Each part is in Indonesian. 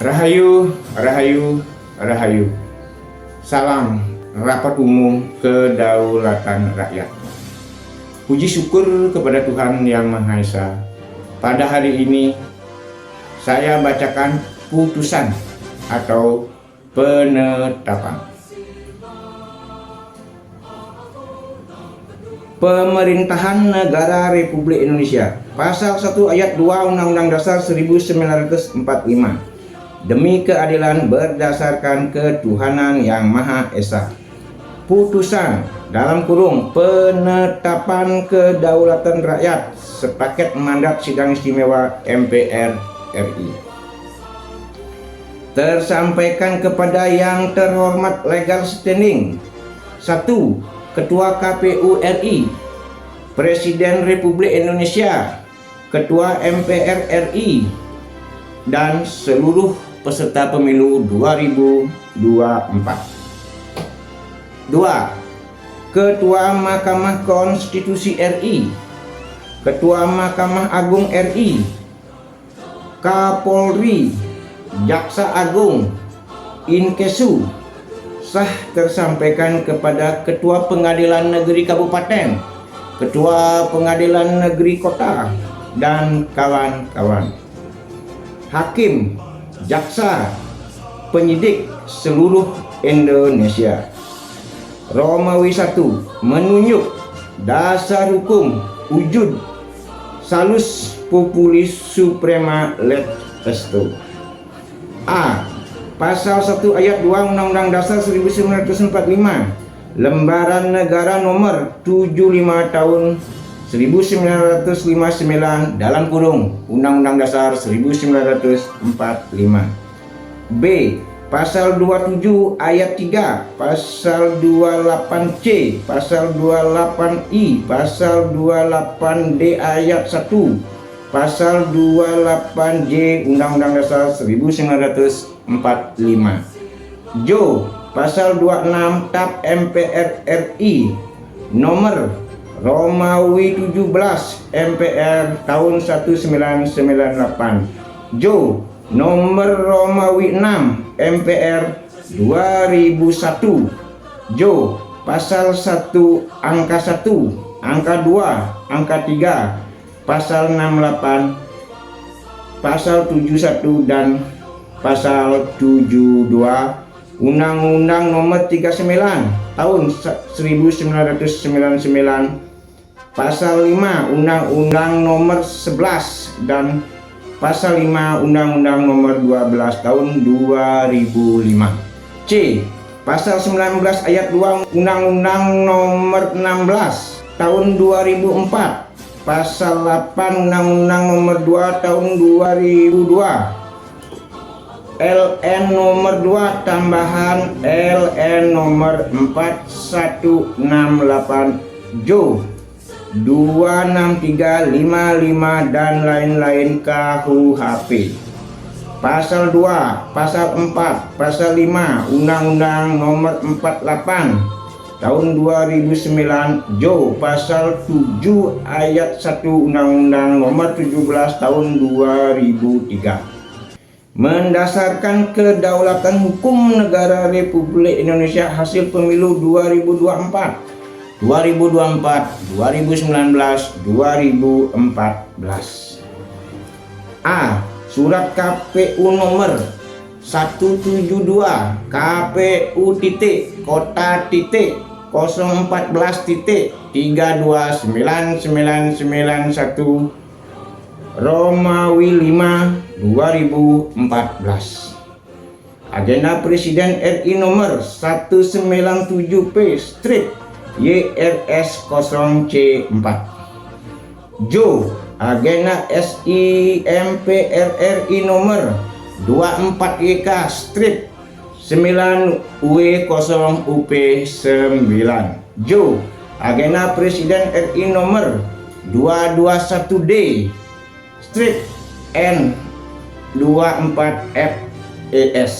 Rahayu, Rahayu, Rahayu. Salam rapat umum kedaulatan rakyat. Puji syukur kepada Tuhan Yang Maha Esa. Pada hari ini saya bacakan putusan atau penetapan. Pemerintahan Negara Republik Indonesia, Pasal 1 Ayat 2 Undang-Undang Dasar 1945. Demi keadilan berdasarkan ketuhanan Yang Maha Esa. Putusan dalam kurung penetapan kedaulatan rakyat sepaket mandat sidang istimewa MPR RI. Tersampaikan kepada yang terhormat legal standing. 1. Ketua KPU RI, Presiden Republik Indonesia, Ketua MPR RI, dan seluruh peserta pemilu 2024. 2. Ketua Mahkamah Konstitusi RI, Ketua Mahkamah Agung RI, Kapolri, Jaksa Agung, Inkesu, sah tersampaikan kepada Ketua Pengadilan Negeri Kabupaten, Ketua Pengadilan Negeri Kota, dan kawan-kawan. Hakim, jaksa, penyidik seluruh Indonesia. Romawi 1 menunjuk dasar hukum wujud salus populi suprema let esto. A. Pasal 1 Ayat 2 Undang-Undang Dasar 1945, Lembaran Negara Nomor 75 Tahun 1959 dalam kurung Undang-Undang Dasar 1945. B. Pasal 27 Ayat 3, Pasal 28C, Pasal 28I, Pasal 28D Ayat 1, Pasal 28J Undang-Undang Dasar 1945. Jo. Pasal 26 TAP MPR RI Nomor Romawi 17 MPR tahun 1998. Jo. Nomor Romawi 6 MPR 2001. Jo. Pasal 1 angka 1, angka 2, angka 3, Pasal 68, Pasal 71 dan Pasal 72 Undang-Undang Nomor 39 Tahun 1999, Pasal 5 Undang-Undang Nomor 11 dan Pasal 5 Undang-Undang Nomor 12 Tahun 2005. C. Pasal 19 Ayat 2 Undang-Undang Nomor 16 Tahun 2004, Pasal 8 Undang-Undang Nomor 2 Tahun 2002, LN Nomor 2 tambahan LN Nomor 4168 Jo 26355 dan lain-lain KUHP. Pasal 2, Pasal 4, Pasal 5 Undang-Undang Nomor 48 Tahun 2009 Jo Pasal 7 Ayat 1 Undang-Undang Nomor 17 Tahun 2003. Mendasarkan kedaulatan hukum negara Republik Indonesia hasil pemilu 2024, 2019, 2014. A. Surat KPU nomor 172 KPU Kota 014 329991 Romawi 5 2014. Agenda Presiden RI nomor 197P strip YRS 0C4. Jo. Agenda SIMPR RI nomor 24YK strip 9W0UP9. Jo. Agenda Presiden RI nomor 221D strip N24FES.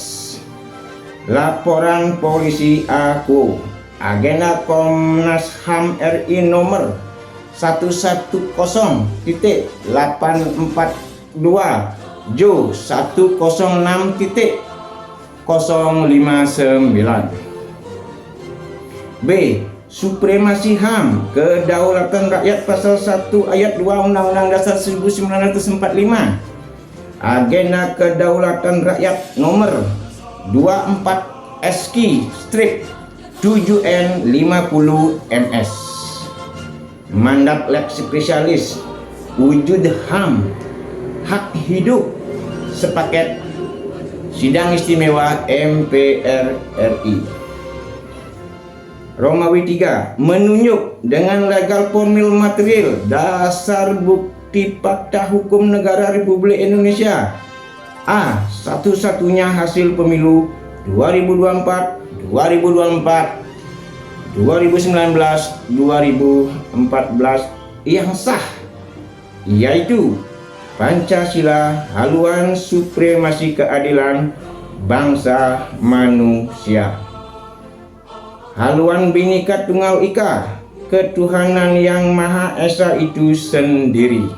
Laporan Polisi Aku. Agenda Komnas HAM RI nomor 110.842 Jo 106.059. B. Supremasi HAM, kedaulatan rakyat pasal 1 ayat 2 Undang-Undang Dasar 1945. Agenda kedaulatan rakyat nomor 24 SK strip 7N 50 MS. Mandat lex spesialis, wujud HAM, hak hidup, sepaket Sidang Istimewa MPR RI. Romawi 3. Menunjuk dengan legal formil material dasar bukti fakta hukum negara Republik Indonesia. A. Satu-satunya hasil pemilu 2024, 2019, 2014 yang sah, yaitu Pancasila, haluan supremasi keadilan bangsa manusia. Haluan Bhinneka Tunggal Ika, ketuhanan yang Maha Esa itu sendiri.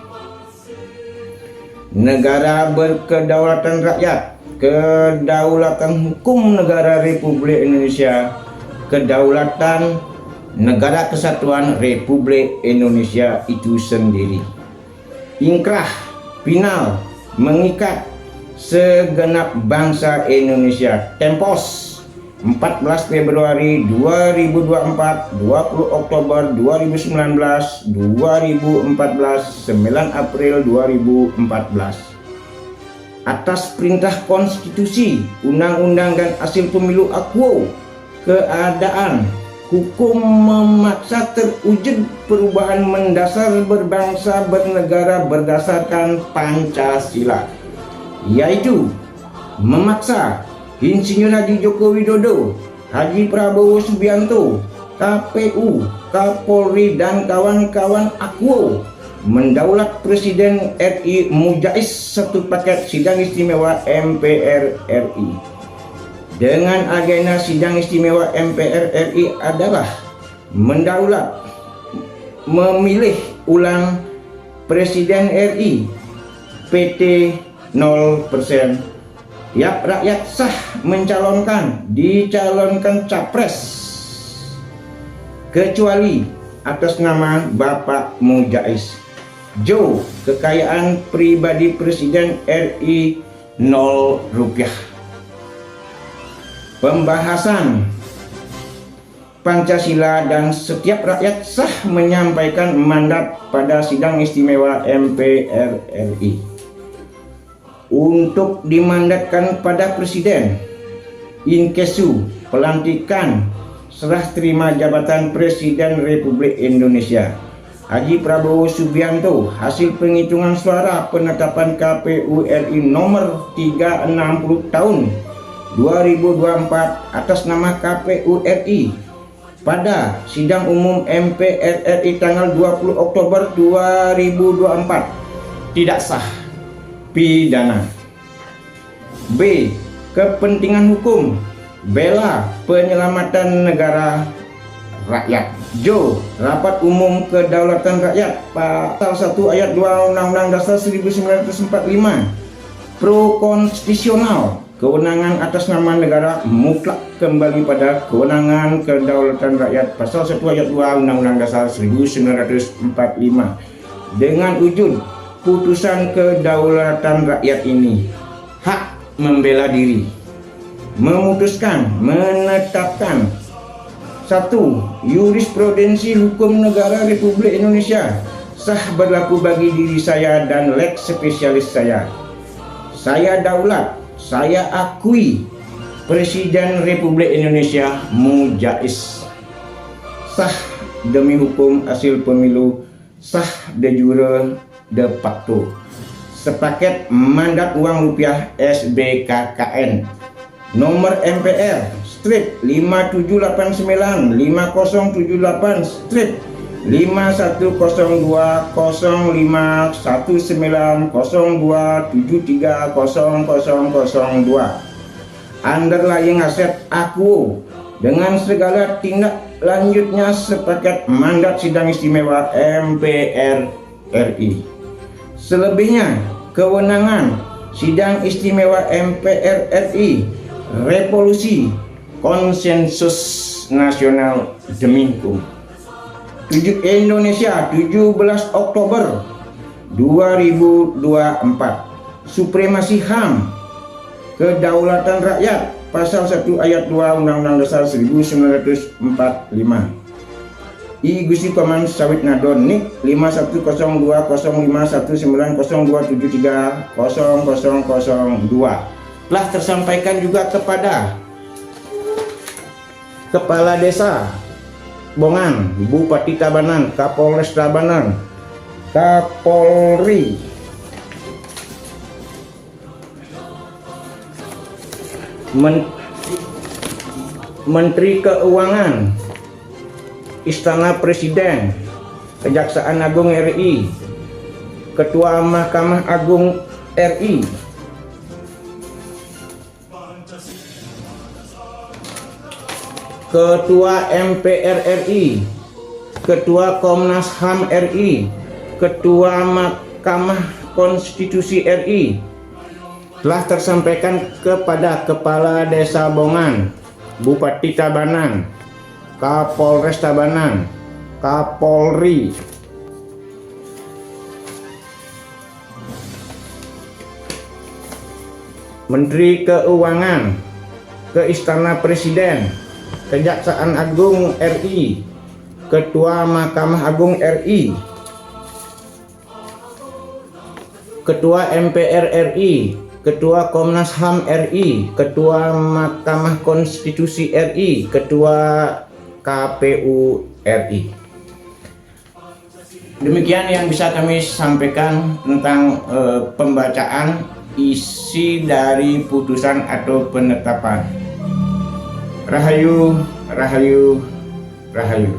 Negara berkedaulatan rakyat, kedaulatan hukum negara Republik Indonesia, kedaulatan negara kesatuan Republik Indonesia itu sendiri. Ingkrah final mengikat segenap bangsa Indonesia. Tempos 14 Februari 2024, 20 Oktober 2019, 2014, 9 April 2014. Atas perintah konstitusi, undang-undang dan hasil pemilu akuo, keadaan hukum memaksa terwujud perubahan mendasar berbangsa bernegara berdasarkan Pancasila, yaitu memaksa Insinyur Haji Joko Widodo, Haji Prabowo Subianto, KPU, Kapolri dan kawan-kawan akuo mendaulat Presiden RI Mujais satu paket Sidang Istimewa MPR RI. Dengan agenda Sidang Istimewa MPR RI adalah mendaulat memilih ulang Presiden RI PT 0%. Tiap rakyat sah dicalonkan capres kecuali atas nama Bapak Mujais. Jo, kekayaan pribadi Presiden RI 0 rupiah. Pembahasan Pancasila dan setiap rakyat sah menyampaikan mandat pada Sidang Istimewa MPR RI. Untuk dimandatkan pada Presiden, inkesu pelantikan serah terima jabatan Presiden Republik Indonesia Haji Prabowo Subianto, hasil penghitungan suara penetapan KPU RI nomor 360 tahun 2024 atas nama KPU RI pada Sidang Umum MPR RI tanggal 20 Oktober 2024 tidak sah pidana. B. Kepentingan hukum, bela penyelamatan negara rakyat. Jo, Rapat Umum Kedaulatan Rakyat pasal 1 ayat 2 Undang-Undang Dasar 1945 pro konstitusional, kewenangan atas nama negara mutlak kembali pada kewenangan kedaulatan rakyat pasal 1 ayat 2 Undang-Undang Dasar 1945. Dengan wujud putusan kedaulatan rakyat ini, hak membela diri, memutuskan, menetapkan 1. Jurisprudensi hukum negara Republik Indonesia sah berlaku bagi diri saya dan lex spesialis saya. Saya daulat, saya akui Presiden Republik Indonesia Mujais. Sah demi hukum hasil pemilu, sah de jure de facto. Sepaket mandat uang rupiah SBKKN nomor MPR strip 5789 5078 strip 5102051902730002 underlying aset akuo dengan segala tindak lanjutnya sepaket mandat Sidang Istimewa MPR RI. Selebihnya kewenangan Sidang Istimewa MPR RI, Revolusi Konsensus Nasional Demi Hukum. Indonesia 17 Oktober 2024. Supremasi HAM, kedaulatan rakyat, pasal 1 ayat 2 Undang-Undang Dasar 1945. I Gusti Paman Sawit Nadon NIK 5102091927300002 telah tersampaikan juga kepada Kepala Desa Bongan, Bupati Tabanan, Kapolres Tabanan, Kapolri, Menteri Keuangan, Istana Presiden, Kejaksaan Agung RI, Ketua Mahkamah Agung RI, Ketua MPR RI, Ketua Komnas HAM RI, Ketua Mahkamah Konstitusi RI telah tersampaikan kepada Kepala Desa Bongan, Bupati Tabanan, Kapolres Tabanan, Kapolri, Menteri Keuangan, ke Istana Presiden, Kejaksaan Agung RI, Ketua Mahkamah Agung RI, Ketua MPR RI, Ketua Komnas HAM RI, Ketua Mahkamah Konstitusi RI, Ketua KPU RI. Demikian yang bisa kami sampaikan tentang pembacaan isi dari putusan atau penetapan. Rahayu, rahayu, rahayu.